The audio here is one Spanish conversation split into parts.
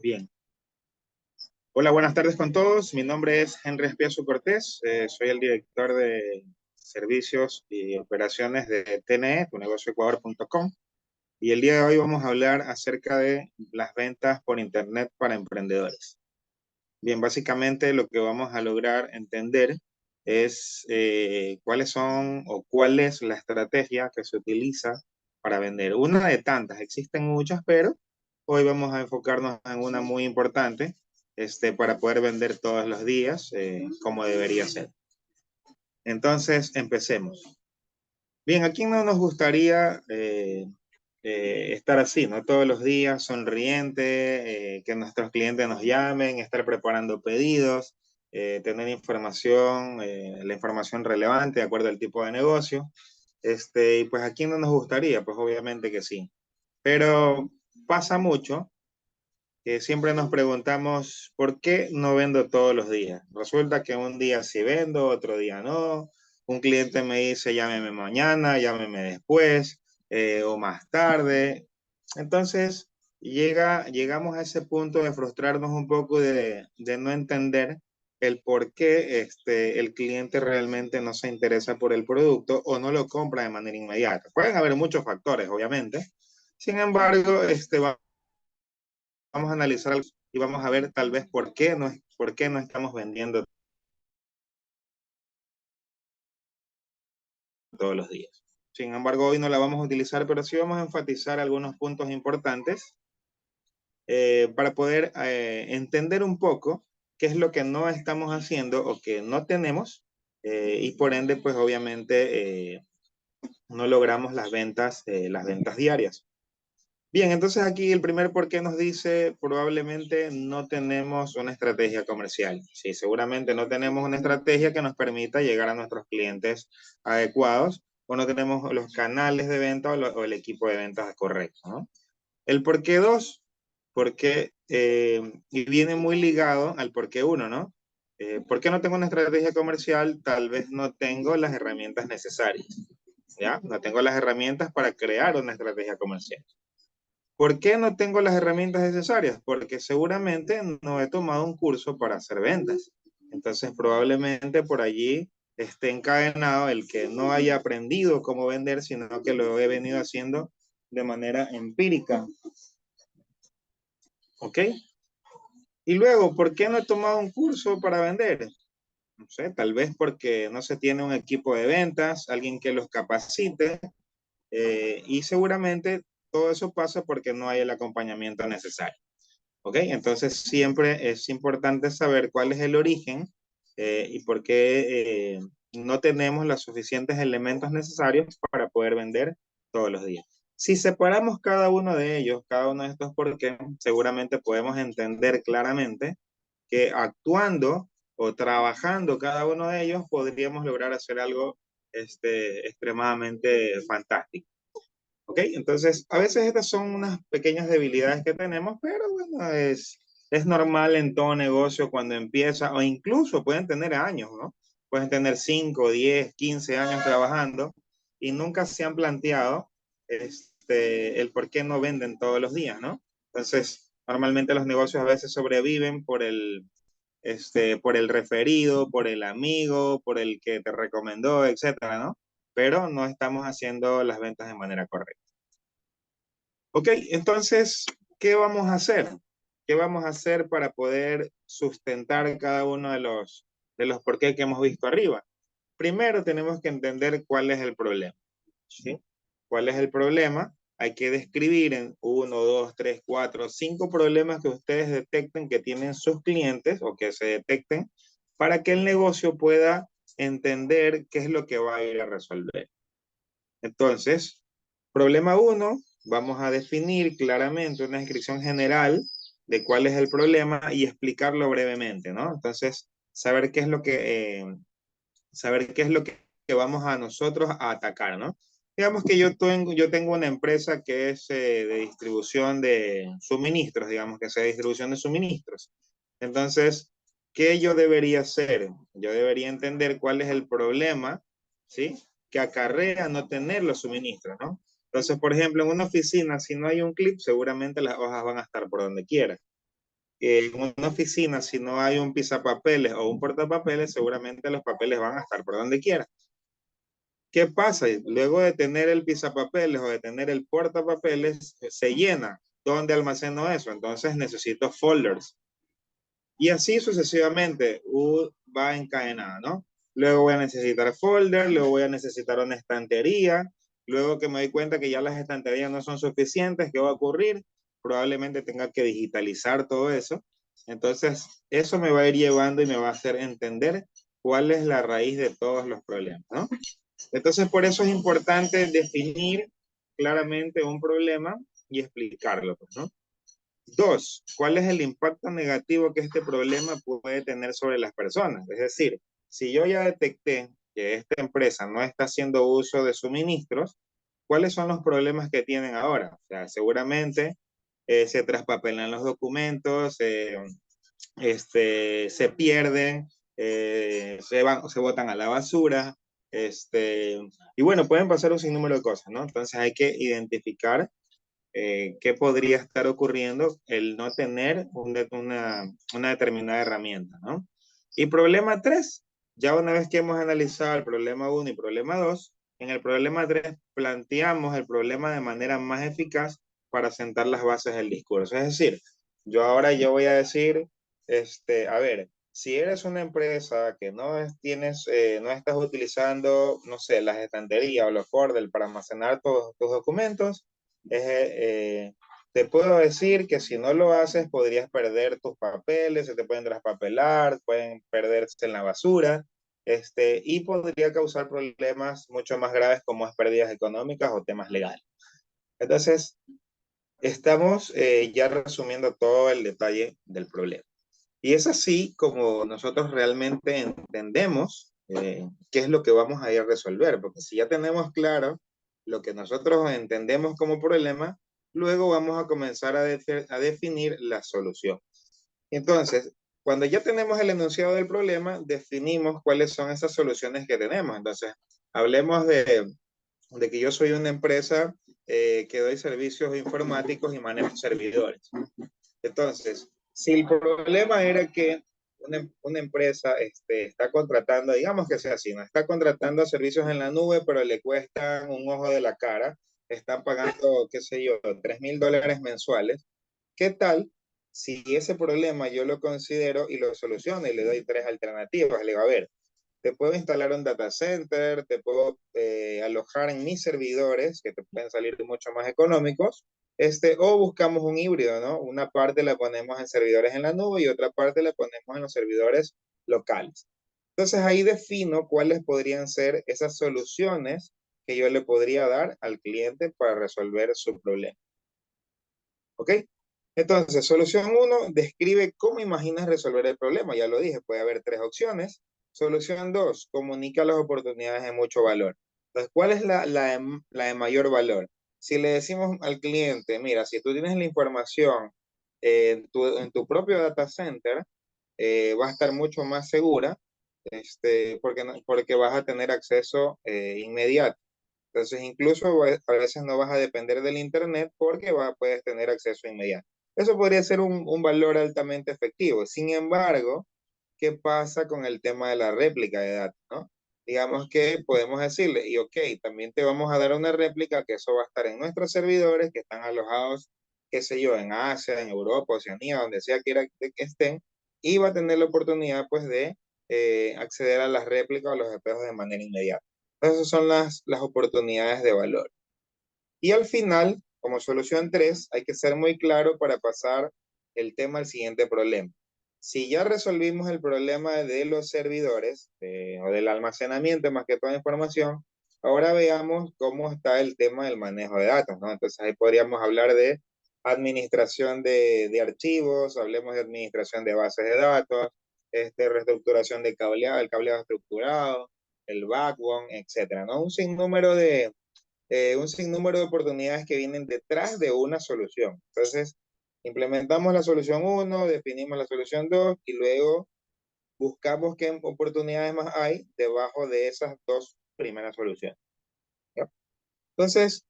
Bien. Hola, buenas tardes con todos. Mi nombre es Henry Espiazu Cortés. Soy el director de servicios y operaciones de TNE, tunegocioecuador.com. Y el día de hoy vamos a hablar acerca de las ventas por Internet para emprendedores. Bien, básicamente lo que vamos a lograr entender es cuáles son o cuál es la estrategia que se utiliza para vender. Una de tantas, existen muchas, pero hoy vamos a enfocarnos en una muy importante para poder vender todos los días como debería ser. Entonces, empecemos. Bien, ¿a quién no nos gustaría estar así, ¿no? Todos los días sonriente, que nuestros clientes nos llamen, estar preparando pedidos, tener información, la información relevante de acuerdo al tipo de negocio. Y pues a quién no nos gustaría, pues obviamente que sí. Pero pasa mucho que siempre nos preguntamos, ¿por qué no vendo todos los días? Resulta que un día sí vendo, otro día no. Un cliente me dice, llámeme mañana, llámeme después o más tarde. Entonces, llegamos a ese punto de frustrarnos un poco, de no entender el por qué el cliente realmente no se interesa por el producto o no lo compra de manera inmediata. Pueden haber muchos factores, obviamente. Sin embargo, vamos a analizar algo y vamos a ver tal vez por qué no estamos vendiendo todos los días. Sin embargo, hoy no la vamos a utilizar, pero sí vamos a enfatizar algunos puntos importantes para poder entender un poco qué es lo que no estamos haciendo o que no tenemos y por ende, pues obviamente no logramos las ventas diarias. Bien, entonces aquí el primer por qué nos dice probablemente no tenemos una estrategia comercial. Sí, seguramente no tenemos una estrategia que nos permita llegar a nuestros clientes adecuados o no tenemos los canales de venta o el equipo de ventas correcto, ¿no? El por qué dos, porque, y viene muy ligado al por qué uno, ¿no? ¿Por qué no tengo una estrategia comercial? Tal vez no tengo las herramientas necesarias, ¿ya? No tengo las herramientas para crear una estrategia comercial. ¿Por qué no tengo las herramientas necesarias? Porque seguramente no he tomado un curso para hacer ventas. Entonces, probablemente por allí esté encadenado el que no haya aprendido cómo vender, sino que lo he venido haciendo de manera empírica. ¿Ok? Y luego, ¿por qué no he tomado un curso para vender? No sé, tal vez porque no se tiene un equipo de ventas, alguien que los capacite, y seguramente todo eso pasa porque no hay el acompañamiento necesario. ¿Ok? Entonces siempre es importante saber cuál es el origen y por qué no tenemos los suficientes elementos necesarios para poder vender todos los días. Si separamos cada uno de ellos, cada uno de estos por qué, seguramente podemos entender claramente que actuando o trabajando cada uno de ellos podríamos lograr hacer algo extremadamente fantástico. ¿Ok? Entonces, a veces estas son unas pequeñas debilidades que tenemos, pero bueno, es normal en todo negocio cuando empieza, o incluso pueden tener años, ¿no? Pueden tener 5, 10, 15 años trabajando y nunca se han planteado el por qué no venden todos los días, ¿no? Entonces, normalmente los negocios a veces sobreviven por el referido, por el amigo, por el que te recomendó, etcétera, ¿no? Pero no estamos haciendo las ventas de manera correcta. Ok, entonces, ¿qué vamos a hacer? ¿Qué vamos a hacer para poder sustentar cada uno de los por qué que hemos visto arriba? Primero tenemos que entender cuál es el problema, ¿sí? ¿Cuál es el problema? Hay que describir en uno, dos, tres, cuatro, cinco problemas que ustedes detecten que tienen sus clientes o que se detecten para que el negocio pueda entender qué es lo que va a ir a resolver. Entonces, problema uno, vamos a definir claramente una descripción general de cuál es el problema y explicarlo brevemente, ¿no? Entonces, saber qué es lo que vamos a nosotros a atacar, ¿no? Digamos que yo tengo una empresa que es de distribución de suministros, digamos que sea distribución de suministros. Entonces, ¿qué yo debería hacer? Yo debería entender cuál es el problema, ¿sí? Que acarrea no tener los suministros, ¿no? Entonces, por ejemplo, en una oficina, si no hay un clip, seguramente las hojas van a estar por donde quiera. en una oficina, si no hay un pisapapeles o un portapapeles, seguramente los papeles van a estar por donde quiera. ¿Qué pasa? Luego de tener el pisapapeles o de tener el portapapeles, se llena. ¿Dónde almaceno eso? Entonces necesito folders. Y así sucesivamente, va encadenada, ¿no? Luego voy a necesitar folder, luego voy a necesitar una estantería, luego que me doy cuenta que ya las estanterías no son suficientes, ¿qué va a ocurrir? Probablemente tenga que digitalizar todo eso. Entonces, eso me va a ir llevando y me va a hacer entender cuál es la raíz de todos los problemas, ¿no? Entonces, por eso es importante definir claramente un problema y explicarlo, pues, ¿no? Dos, ¿cuál es el impacto negativo que este problema puede tener sobre las personas? Es decir, si yo ya detecté que esta empresa no está haciendo uso de suministros, ¿cuáles son los problemas que tienen ahora? O sea, seguramente se traspapelan los documentos, se pierden, se botan a la basura, y bueno, pueden pasar un sinnúmero de cosas, ¿no? Entonces hay que identificar qué podría estar ocurriendo el no tener una determinada herramienta, ¿no? Y problema 3, ya una vez que hemos analizado el problema 1 y problema 2, en el problema 3 planteamos el problema de manera más eficaz para sentar las bases del discurso. Es decir, yo voy a decir, a ver, si eres una empresa que no estás utilizando, no sé, las estanterías o los folders para almacenar todos tus documentos, te puedo decir que si no lo haces podrías perder tus papeles, se te pueden traspapelar, pueden perderse en la basura, y podría causar problemas mucho más graves como es pérdidas económicas o temas legales. Entonces, estamos ya resumiendo todo el detalle del problema. Y es así como nosotros realmente entendemos qué es lo que vamos a ir a resolver, porque si ya tenemos claro lo que nosotros entendemos como problema, luego vamos a comenzar a definir la solución. Entonces, cuando ya tenemos el enunciado del problema, definimos cuáles son esas soluciones que tenemos. Entonces, hablemos de que yo soy una empresa que doy servicios informáticos y manejo servidores. Entonces, si el problema era que una empresa está contratando, digamos que sea así, no está contratando servicios en la nube, pero le cuestan un ojo de la cara, están pagando, qué sé yo, $3,000 mensuales, ¿qué tal si ese problema yo lo considero y lo soluciono y le doy tres alternativas? Le digo, a ver, te puedo instalar un data center, te puedo alojar en mis servidores, que te pueden salir mucho más económicos, o buscamos un híbrido, ¿no? Una parte la ponemos en servidores en la nube y otra parte la ponemos en los servidores locales. Entonces ahí defino cuáles podrían ser esas soluciones que yo le podría dar al cliente para resolver su problema. ¿Ok? Entonces, solución 1, describe cómo imaginas resolver el problema. Ya lo dije, puede haber tres opciones. Solución 2, comunica las oportunidades de mucho valor. Entonces, ¿cuál es la de mayor valor? Si le decimos al cliente, mira, si tú tienes la información en tu propio data center, va a estar mucho más segura, porque vas a tener acceso inmediato. Entonces, incluso a veces no vas a depender del Internet porque puedes tener acceso inmediato. Eso podría ser un valor altamente efectivo. Sin embargo, ¿qué pasa con el tema de la réplica de datos, ¿no? Digamos que podemos decirle, y ok, también te vamos a dar una réplica que eso va a estar en nuestros servidores que están alojados, qué sé yo, en Asia, en Europa, Oceanía, donde sea quiera que estén, y va a tener la oportunidad pues de acceder a las réplicas o los espejos de manera inmediata. Esas son las oportunidades de valor. Y al final, como solución 3, hay que ser muy claro para pasar el tema al siguiente problema. Si ya resolvimos el problema de los servidores o del almacenamiento más que toda información, ahora veamos cómo está el tema del manejo de datos, ¿no? Entonces ahí podríamos hablar de administración de archivos, hablemos de administración de bases de datos, reestructuración de cableado, el cableado estructurado, el backbone, etcétera, ¿no? Un sinnúmero de oportunidades que vienen detrás de una solución. Entonces, implementamos la solución 1, definimos la solución 2 y luego buscamos qué oportunidades más hay debajo de esas dos primeras soluciones. ¿Ya? Entonces,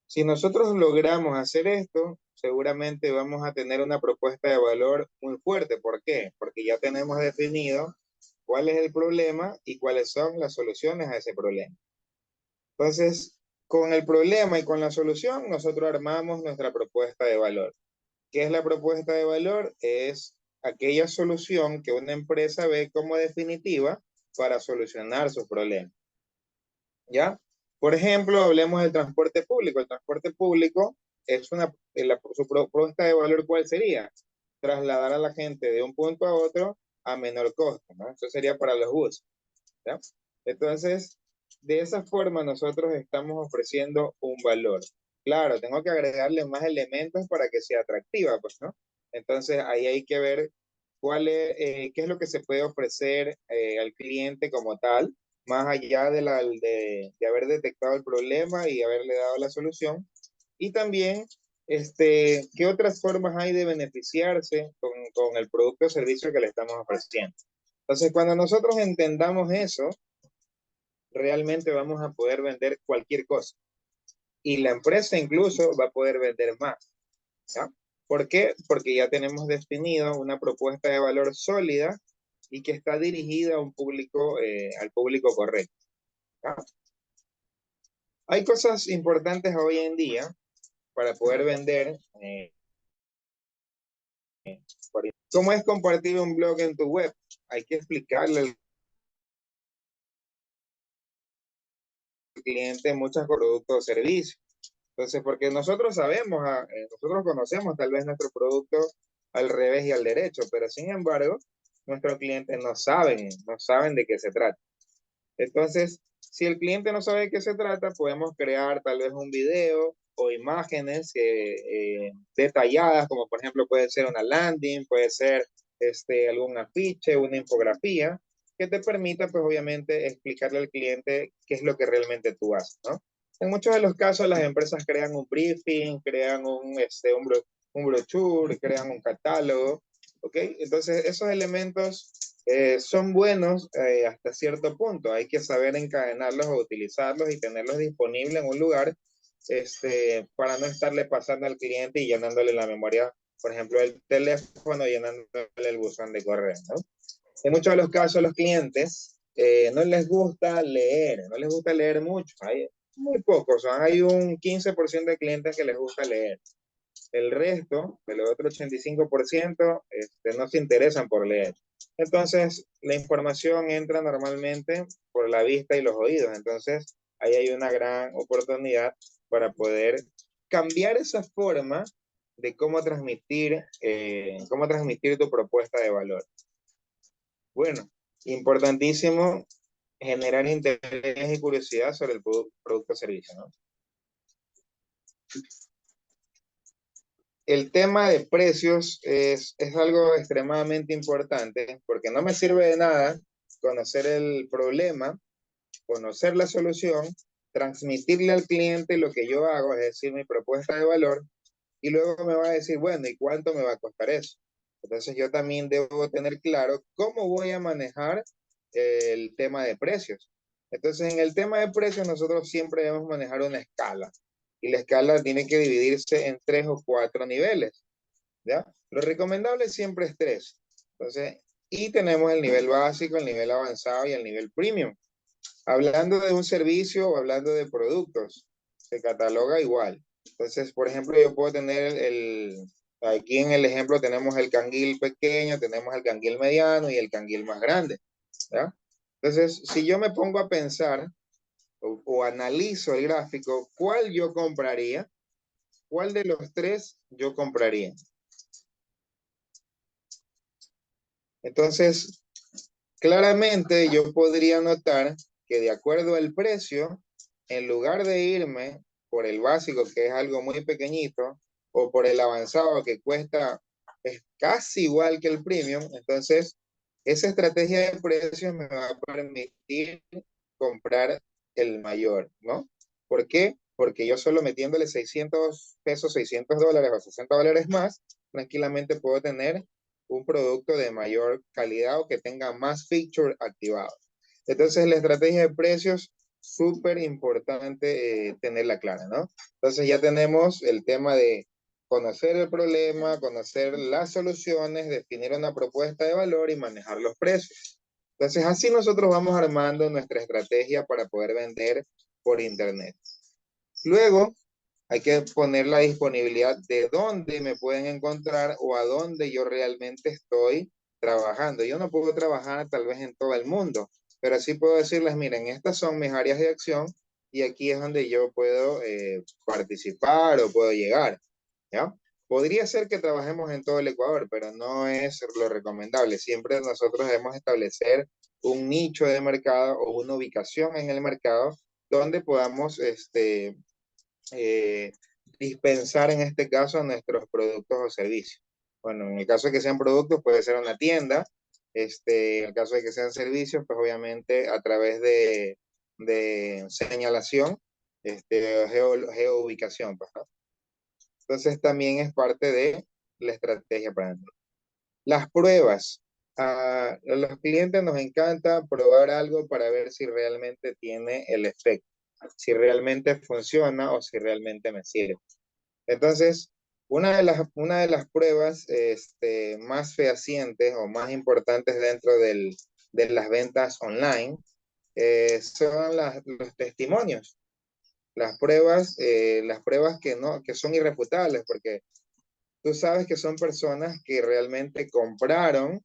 si nosotros logramos hacer esto, seguramente vamos a tener una propuesta de valor muy fuerte. ¿Por qué? Porque ya tenemos definido cuál es el problema y cuáles son las soluciones a ese problema. Entonces, con el problema y con la solución, nosotros armamos nuestra propuesta de valor. ¿Qué es la propuesta de valor? Es aquella solución que una empresa ve como definitiva para solucionar sus problemas. ¿Ya? Por ejemplo, hablemos del transporte público. El transporte público es su propuesta de valor, ¿cuál sería? Trasladar a la gente de un punto a otro a menor costo, ¿no? Eso sería para los buses, ¿ya? Entonces, de esa forma nosotros estamos ofreciendo un valor. Claro, tengo que agregarle más elementos para que sea atractiva, pues, ¿no? Entonces, ahí hay que ver qué es lo que se puede ofrecer al cliente como tal, más allá de haber detectado el problema y haberle dado la solución. Y también, qué otras formas hay de beneficiarse con el producto o servicio que le estamos ofreciendo. Entonces, cuando nosotros entendamos eso, realmente vamos a poder vender cualquier cosa. Y la empresa incluso va a poder vender más. ¿Ya? ¿Por qué? Porque ya tenemos definido una propuesta de valor sólida y que está dirigida a un público, al público correcto. ¿Ya? Hay cosas importantes hoy en día para poder vender. ¿Cómo es compartir un blog en tu web? Hay que explicarle al cliente muchos productos o servicios. Entonces, porque nosotros sabemos, nosotros conocemos tal vez nuestro producto al revés y al derecho, pero sin embargo, nuestros clientes no saben de qué se trata. Entonces, si el cliente no sabe de qué se trata, podemos crear tal vez un video o imágenes detalladas, como por ejemplo puede ser una landing, puede ser algún afiche, una infografía, que te permita, pues obviamente, explicarle al cliente qué es lo que realmente tú haces, ¿no? En muchos de los casos, las empresas crean un briefing, crean un brochure, crean un catálogo, ¿ok? Entonces, esos elementos son buenos hasta cierto punto. Hay que saber encadenarlos o utilizarlos y tenerlos disponibles en un lugar para no estarle pasando al cliente y llenándole la memoria, por ejemplo, el teléfono, llenándole el buzón de correo, ¿no? En muchos de los casos, los clientes no les gusta leer, no les gusta leer mucho. Hay muy pocos, hay un 15% de clientes que les gusta leer. El resto, el otro 85%, no se interesan por leer. Entonces, la información entra normalmente por la vista y los oídos. Entonces, ahí hay una gran oportunidad para poder cambiar esa forma de cómo transmitir tu propuesta de valor. Bueno, importantísimo generar interés y curiosidad sobre el producto o servicio, ¿no? El tema de precios es algo extremadamente importante porque no me sirve de nada conocer el problema, conocer la solución, transmitirle al cliente lo que yo hago, es decir, mi propuesta de valor, y luego me va a decir, bueno, ¿y cuánto me va a costar eso? Entonces yo también debo tener claro cómo voy a manejar el tema de precios. Entonces en el tema de precios nosotros siempre debemos manejar una escala y la escala tiene que dividirse en 3 o 4 niveles, ¿ya? Lo recomendable siempre es 3. Entonces, y tenemos el nivel básico, el nivel avanzado y el nivel premium. Hablando de un servicio o hablando de productos, se cataloga igual. Entonces, por ejemplo, yo puedo tener aquí en el ejemplo tenemos el canguil pequeño, tenemos el canguil mediano y el canguil más grande, ¿ya? Entonces, si yo me pongo a pensar o analizo el gráfico, ¿cuál yo compraría? ¿Cuál de los 3 yo compraría? Entonces, claramente yo podría notar que de acuerdo al precio, en lugar de irme por el básico, que es algo muy pequeñito, o por el avanzado, que cuesta, es casi igual que el premium, entonces esa estrategia de precios me va a permitir comprar el mayor, ¿no? ¿Por qué? Porque yo solo metiéndole 600 pesos, $600 o $60 más, tranquilamente puedo tener un producto de mayor calidad o que tenga más features activados. Entonces, la estrategia de precios, súper importante tenerla clara, ¿no? Entonces, ya tenemos el tema de conocer el problema, conocer las soluciones, definir una propuesta de valor y manejar los precios. Entonces, así nosotros vamos armando nuestra estrategia para poder vender por Internet. Luego, hay que poner la disponibilidad de dónde me pueden encontrar o a dónde yo realmente estoy trabajando. Yo no puedo trabajar tal vez en todo el mundo, pero sí puedo decirles, miren, estas son mis áreas de acción y aquí es donde yo puedo participar o puedo llegar, ¿ya? Podría ser que trabajemos en todo el Ecuador, pero no es lo recomendable. Siempre nosotros debemos establecer un nicho de mercado o una ubicación en el mercado donde podamos eh, dispensar en este caso nuestros productos o servicios. Bueno, en el caso de que sean productos puede ser una tienda, en el caso de que sean servicios, pues obviamente a través de señalación, geoubicación, pues, ¿no? Entonces también es parte de la estrategia para nosotros. Las pruebas. A los clientes nos encanta probar algo para ver si realmente tiene el efecto, si realmente funciona o si realmente me sirve. Entonces, una de las pruebas más fehacientes o más importantes dentro de las ventas online son los testimonios, las pruebas que, no, que son irrefutables, porque tú sabes que son personas que realmente compraron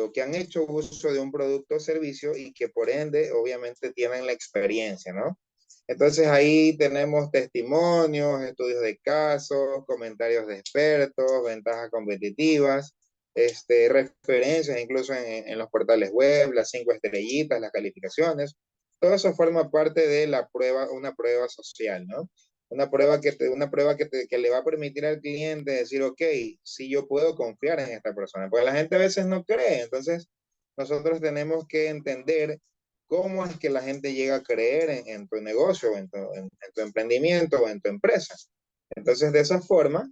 o que han hecho uso de un producto o servicio y que por ende obviamente tienen la experiencia, ¿no? Entonces ahí tenemos testimonios, estudios de casos, comentarios de expertos, ventajas competitivas, referencias incluso en los portales web, las 5 estrellitas, las calificaciones. Todo eso forma parte de la prueba, una prueba social, ¿no? Una prueba que le va a permitir al cliente decir, ok, sí yo puedo confiar en esta persona, porque la gente a veces no cree, entonces nosotros tenemos que entender cómo es que la gente llega a creer en tu negocio, en tu emprendimiento o en tu empresa. Entonces, de esa forma,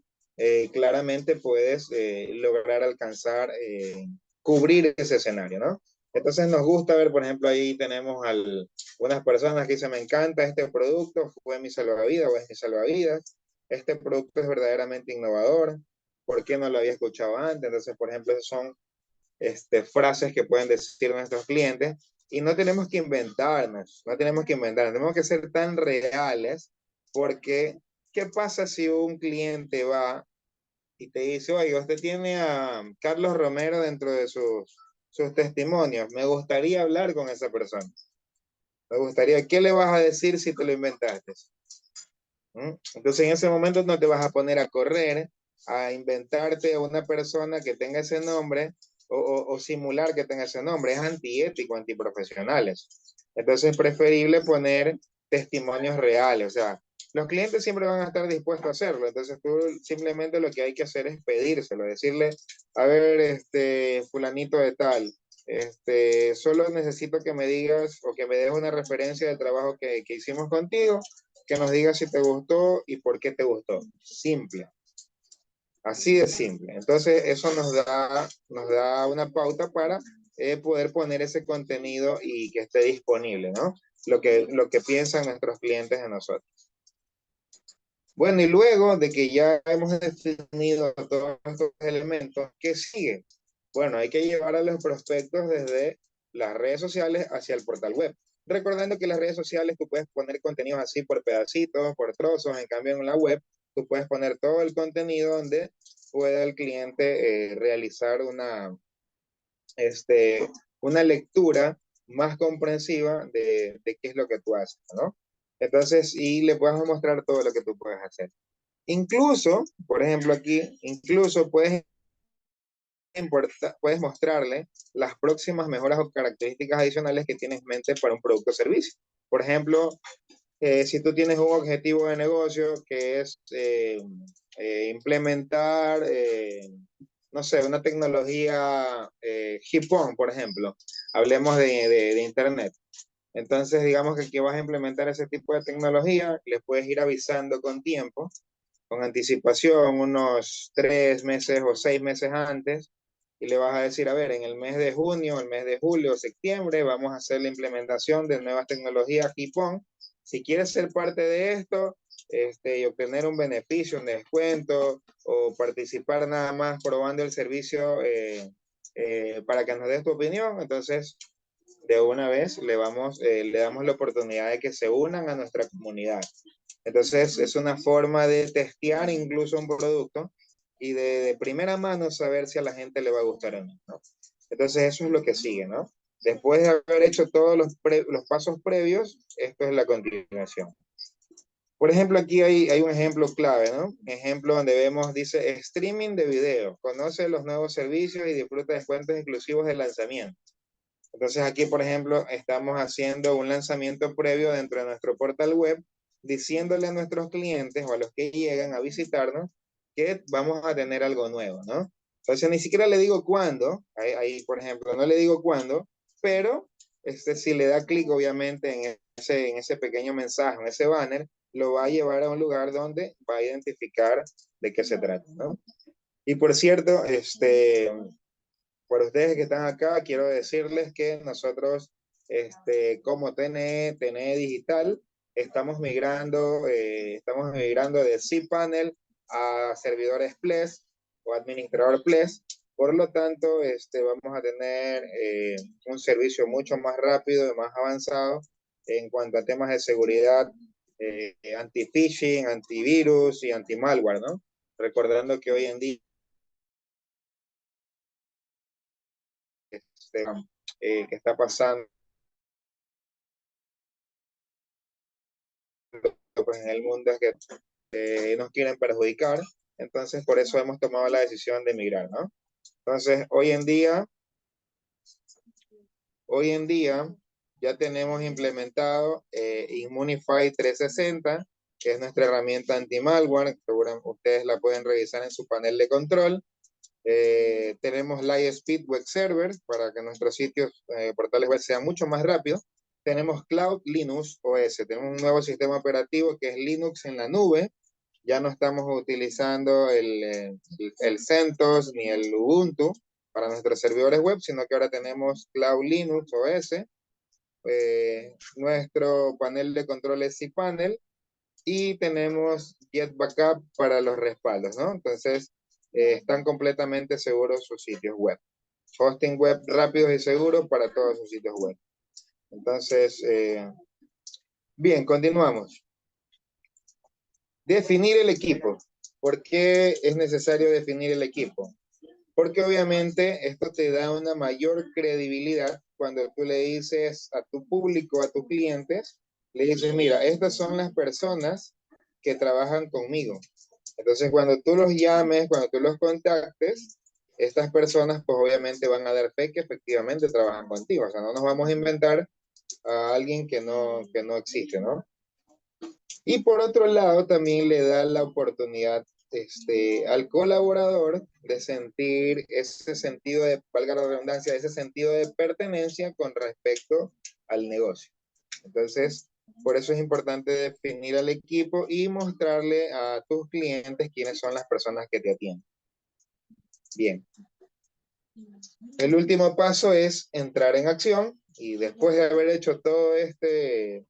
claramente puedes lograr alcanzar, cubrir ese escenario, ¿no? Entonces nos gusta ver, por ejemplo, ahí tenemos unas personas que dicen, me encanta este producto, fue mi salvavidas o es mi salvavidas, este producto es verdaderamente innovador, ¿por qué no lo había escuchado antes? Entonces, por ejemplo, esas son frases que pueden decir nuestros clientes y no tenemos que inventarnos, no tenemos que inventarnos, tenemos que ser tan reales porque ¿qué pasa si un cliente va y te dice, oye, usted tiene a Carlos Romero dentro de sus testimonios, me gustaría hablar con esa persona, me gustaría, ¿qué le vas a decir si te lo inventaste? ¿Mm? Entonces en ese momento no te vas a poner a correr, a inventarte a una persona que tenga ese nombre o simular que tenga ese nombre. Es antiético, antiprofesionales. Entonces es preferible poner testimonios reales. O sea, los clientes siempre van a estar dispuestos a hacerlo. Entonces tú simplemente lo que hay que hacer es pedírselo, decirle, a ver, fulanito de tal, solo necesito que me digas o que me des una referencia del trabajo que hicimos contigo, que nos digas si te gustó y por qué te gustó. Simple. Así de simple. Entonces, eso nos da una pauta para poder poner ese contenido y que esté disponible, ¿no? Lo que piensan nuestros clientes de nosotros. Bueno, y luego de que ya hemos definido todos estos elementos, ¿qué sigue? Bueno, hay que llevar a los prospectos desde las redes sociales hacia el portal web. Recordando que en las redes sociales tú puedes poner contenidos así por pedacitos, por trozos, en cambio en la web tú puedes poner todo el contenido donde pueda el cliente realizar una lectura más comprensiva de qué es lo que tú haces, ¿no? Entonces, y le puedes mostrar todo lo que tú puedes hacer. Incluso, por ejemplo, aquí, incluso puedes mostrarle las próximas mejoras o características adicionales que tienes en mente para un producto o servicio. Por ejemplo, si tú tienes un objetivo de negocio que es implementar, no sé, una tecnología hip-hop, por ejemplo, hablemos de Internet. Entonces, digamos que aquí vas a implementar ese tipo de tecnología, les puedes ir avisando con tiempo, con anticipación, unos 3 meses o 6 meses antes, y le vas a decir, a ver, en el mes de junio, el mes de julio, septiembre, vamos a hacer la implementación de nuevas tecnologías Hipon. Si quieres ser parte de esto, y obtener un beneficio, un descuento, o participar nada más probando el servicio para que nos des tu opinión. Entonces, de una vez le damos la oportunidad de que se unan a nuestra comunidad. Entonces, es una forma de testear incluso un producto y de primera mano saber si a la gente le va a gustar o no, ¿no? Entonces, eso es lo que sigue, ¿no? Después de haber hecho todos los pasos previos, esto es la continuación. Por ejemplo, aquí hay un ejemplo clave, ¿no? Ejemplo donde vemos, dice, streaming de video. Conoce los nuevos servicios y disfruta descuentos exclusivos de lanzamiento. Entonces aquí, por ejemplo, estamos haciendo un lanzamiento previo dentro de nuestro portal web, diciéndole a nuestros clientes o a los que llegan a visitarnos que vamos a tener algo nuevo, ¿no? Entonces ni siquiera le digo cuándo, ahí, por ejemplo, no le digo cuándo, pero si le da clic obviamente en ese pequeño mensaje, en ese banner, lo va a llevar a un lugar donde va a identificar de qué se trata, ¿no? Y por cierto, por ustedes que están acá, quiero decirles que nosotros, como TNE Digital, estamos migrando de cPanel a servidores Ples o administrador Ples. Por lo tanto, vamos a tener un servicio mucho más rápido y más avanzado en cuanto a temas de seguridad, anti-phishing, antivirus y anti-malware, ¿no? Recordando que hoy en día este, que está pasando pues, en el mundo es que nos quieren perjudicar, entonces por eso hemos tomado la decisión de emigrar, ¿no? Entonces, hoy en día ya tenemos implementado Immunify 360, que es nuestra herramienta anti-malware, seguramente ustedes la pueden revisar en su panel de control. Tenemos Lightspeed Web Server para que nuestros sitios, portales web sean mucho más rápidos. Tenemos Cloud Linux OS, tenemos un nuevo sistema operativo que es Linux en la nube. Ya no estamos utilizando el CentOS ni el Ubuntu para nuestros servidores web, sino que ahora tenemos Cloud Linux OS. Nuestro panel de control es cPanel y tenemos Jet Backup para los respaldos, ¿no? Entonces, están completamente seguros sus sitios web. Hosting web rápidos y seguros para todos sus sitios web. Entonces, bien, continuamos. Definir el equipo. ¿Por qué es necesario definir el equipo? Porque obviamente esto te da una mayor credibilidad cuando tú le dices a tu público, a tus clientes, le dices, mira, estas son las personas que trabajan conmigo. Entonces, cuando tú los llames, cuando tú los contactes, estas personas pues obviamente van a dar fe que efectivamente trabajan contigo. O sea, no nos vamos a inventar a alguien que no existe, ¿no? Y por otro lado, también le da la oportunidad al colaborador de sentir ese sentido de, valga la redundancia, ese sentido de pertenencia con respecto al negocio. Entonces, por eso es importante definir al equipo y mostrarle a tus clientes quiénes son las personas que te atienden. Bien. El último paso es entrar en acción y después de haber hecho todo este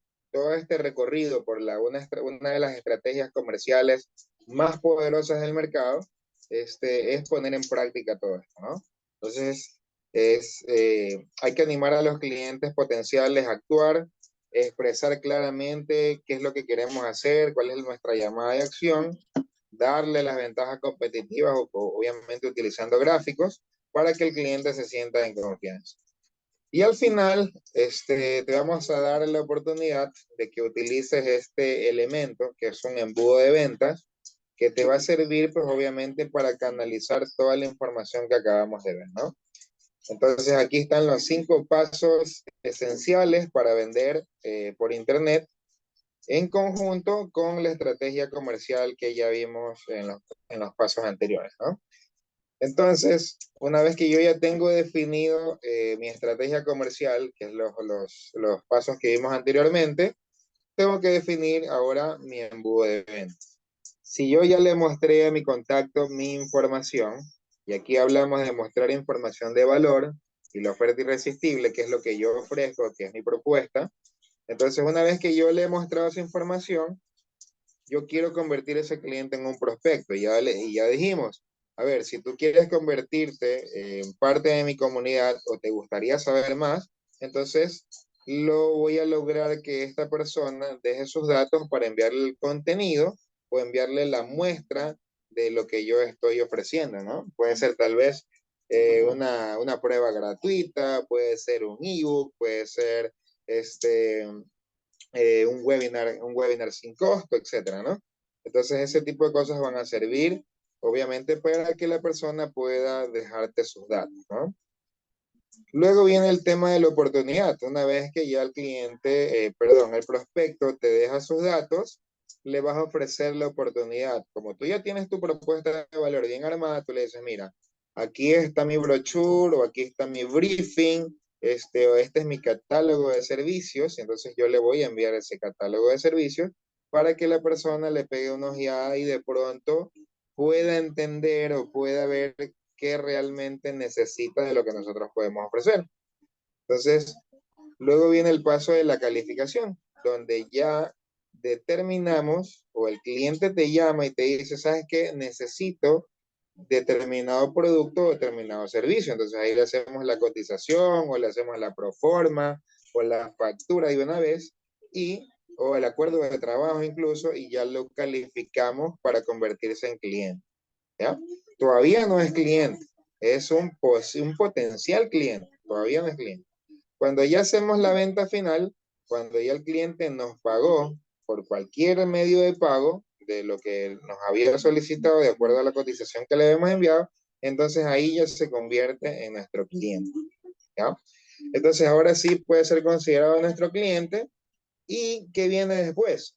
recorrido por una de las estrategias comerciales más poderosas del mercado, es poner en práctica todo esto, ¿no? Entonces, hay que animar a los clientes potenciales a actuar, expresar claramente qué es lo que queremos hacer, cuál es nuestra llamada de acción, darle las ventajas competitivas, obviamente utilizando gráficos, para que el cliente se sienta en confianza. Y al final, te vamos a dar la oportunidad de que utilices este elemento, que es un embudo de ventas, que te va a servir, pues obviamente, para canalizar toda la información que acabamos de ver, ¿no? Entonces, aquí están los 5 pasos esenciales para vender por Internet en conjunto con la estrategia comercial que ya vimos en los pasos anteriores, ¿no? Entonces, una vez que yo ya tengo definido mi estrategia comercial, que es los pasos que vimos anteriormente, tengo que definir ahora mi embudo de venta. Si yo ya le mostré a mi contacto mi información, y aquí hablamos de mostrar información de valor y la oferta irresistible, que es lo que yo ofrezco, que es mi propuesta, entonces una vez que yo le he mostrado esa información, yo quiero convertir ese cliente en un prospecto. Y ya dijimos, a ver, si tú quieres convertirte en parte de mi comunidad o te gustaría saber más, entonces lo voy a lograr que esta persona deje sus datos para enviarle el contenido o enviarle la muestra de lo que yo estoy ofreciendo, ¿no? Puede ser tal vez una prueba gratuita, puede ser un ebook, puede ser este, un webinar sin costo, etcétera, ¿no? Entonces, ese tipo de cosas van a servir, obviamente, para que la persona pueda dejarte sus datos, ¿no? Luego viene el tema de la oportunidad. Una vez que ya el cliente, perdón, el prospecto te deja sus datos, le vas a ofrecer la oportunidad. Como tú ya tienes tu propuesta de valor bien armada, tú le dices, mira, aquí está mi brochure o aquí está mi briefing, o este es mi catálogo de servicios. Entonces yo le voy a enviar ese catálogo de servicios para que la persona le pegue una ojeada y de pronto pueda entender o pueda ver qué realmente necesita de lo que nosotros podemos ofrecer. Entonces, luego viene el paso de la calificación, donde ya determinamos o el cliente te llama y te dice, ¿sabes qué? Necesito determinado producto o determinado servicio. Entonces ahí le hacemos la cotización o le hacemos la proforma o la factura de una vez y o el acuerdo de trabajo incluso y ya lo calificamos para convertirse en cliente. ¿Ya? Todavía no es cliente, es un potencial cliente, todavía no es cliente. Cuando ya hacemos la venta final, cuando ya el cliente nos pagó por cualquier medio de pago de lo que nos había solicitado de acuerdo a la cotización que le habíamos enviado, entonces ahí ya se convierte en nuestro cliente. ¿Ya? Entonces ahora sí puede ser considerado nuestro cliente. ¿Y qué viene después?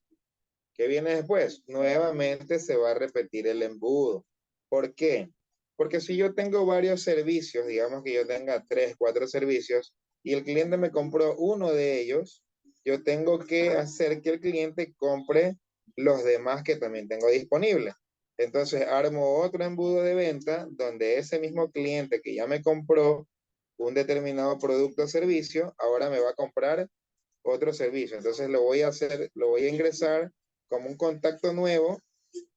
¿Qué viene después? Nuevamente se va a repetir el embudo. ¿Por qué? Porque si yo tengo varios servicios, digamos que yo tenga tres, cuatro servicios, y el cliente me compró uno de ellos, yo tengo que hacer que el cliente compre los demás que también tengo disponibles. Entonces armo otro embudo de venta donde ese mismo cliente que ya me compró un determinado producto o servicio, ahora me va a comprar otro servicio. Entonces lo voy a hacer, lo voy a ingresar como un contacto nuevo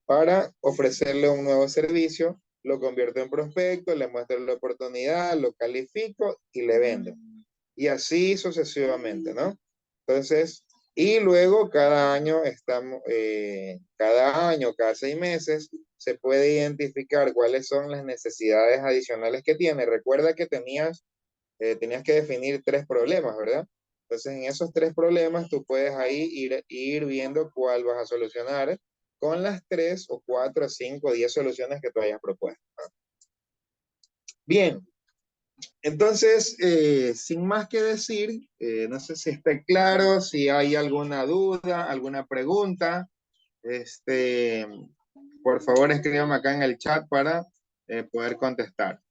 para ofrecerle un nuevo servicio, lo convierto en prospecto, le muestro la oportunidad, lo califico y le vendo. Y así sucesivamente, ¿no? Entonces, y luego cada año cada 6 meses, se puede identificar cuáles son las necesidades adicionales que tiene. Recuerda que tenías que definir tres problemas, ¿verdad? Entonces, en esos tres problemas, tú puedes ahí ir viendo cuál vas a solucionar con las 3 o 4 o 5 o 10 soluciones que tú hayas propuesto. Bien, entonces, sin más que decir, no sé si esté claro, si hay alguna duda, alguna pregunta, este, por favor escríbame acá en el chat para poder contestar.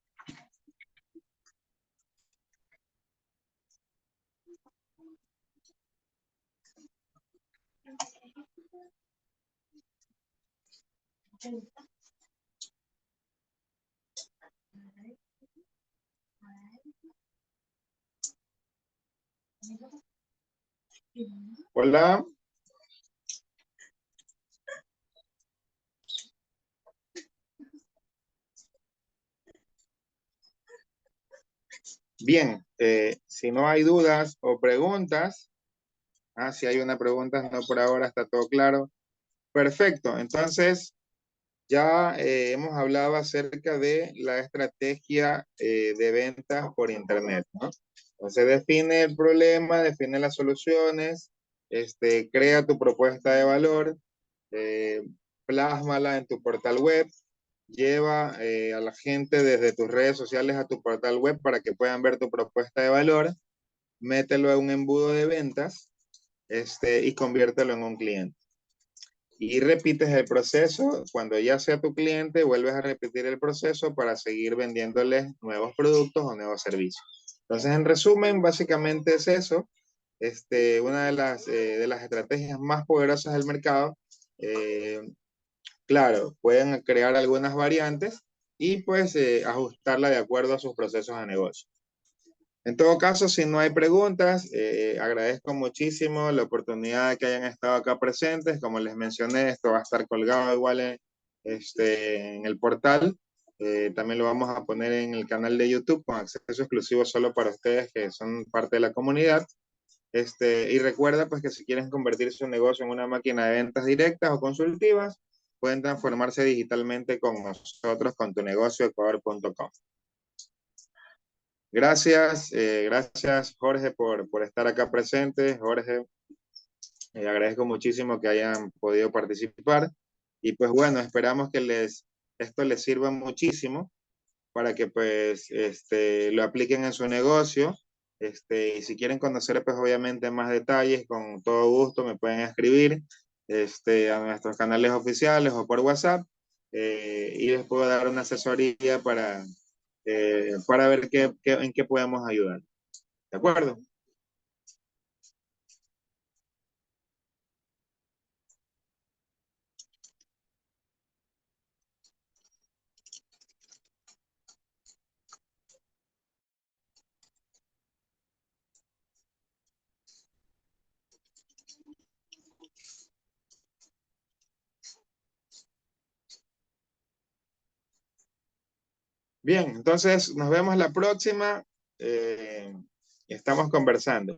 Hola. Bien, si no hay dudas o preguntas, si hay una pregunta, no por ahora está todo claro. Perfecto, entonces ya hemos hablado acerca de la estrategia de ventas por Internet, ¿no? Entonces define el problema, define las soluciones, crea tu propuesta de valor, eh, plásmala en tu portal web, lleva a la gente desde tus redes sociales a tu portal web para que puedan ver tu propuesta de valor, mételo en un embudo de ventas, y conviértelo en un cliente. Y repites el proceso, cuando ya sea tu cliente, vuelves a repetir el proceso para seguir vendiéndoles nuevos productos o nuevos servicios. Entonces, en resumen, básicamente es eso. Una de las estrategias más poderosas del mercado. Claro, pueden crear algunas variantes y pues ajustarla de acuerdo a sus procesos de negocio. En todo caso, si no hay preguntas, agradezco muchísimo la oportunidad de que hayan estado acá presentes. Como les mencioné, esto va a estar colgado igual en el portal. También lo vamos a poner en el canal de YouTube con acceso exclusivo solo para ustedes que son parte de la comunidad. Y recuerda pues que si quieren convertir su negocio en una máquina de ventas directas o consultivas, pueden transformarse digitalmente con nosotros con tunegocioecuador.com. Gracias, gracias Jorge por estar acá presente. Jorge, agradezco muchísimo que hayan podido participar y pues bueno, esperamos que esto les sirva muchísimo para que pues lo apliquen en su negocio. Y si quieren conocer pues obviamente más detalles, con todo gusto me pueden escribir a nuestros canales oficiales o por WhatsApp, y les puedo dar una asesoría para ver en qué podemos ayudar. ¿De acuerdo? Bien, entonces nos vemos la próxima. Estamos conversando.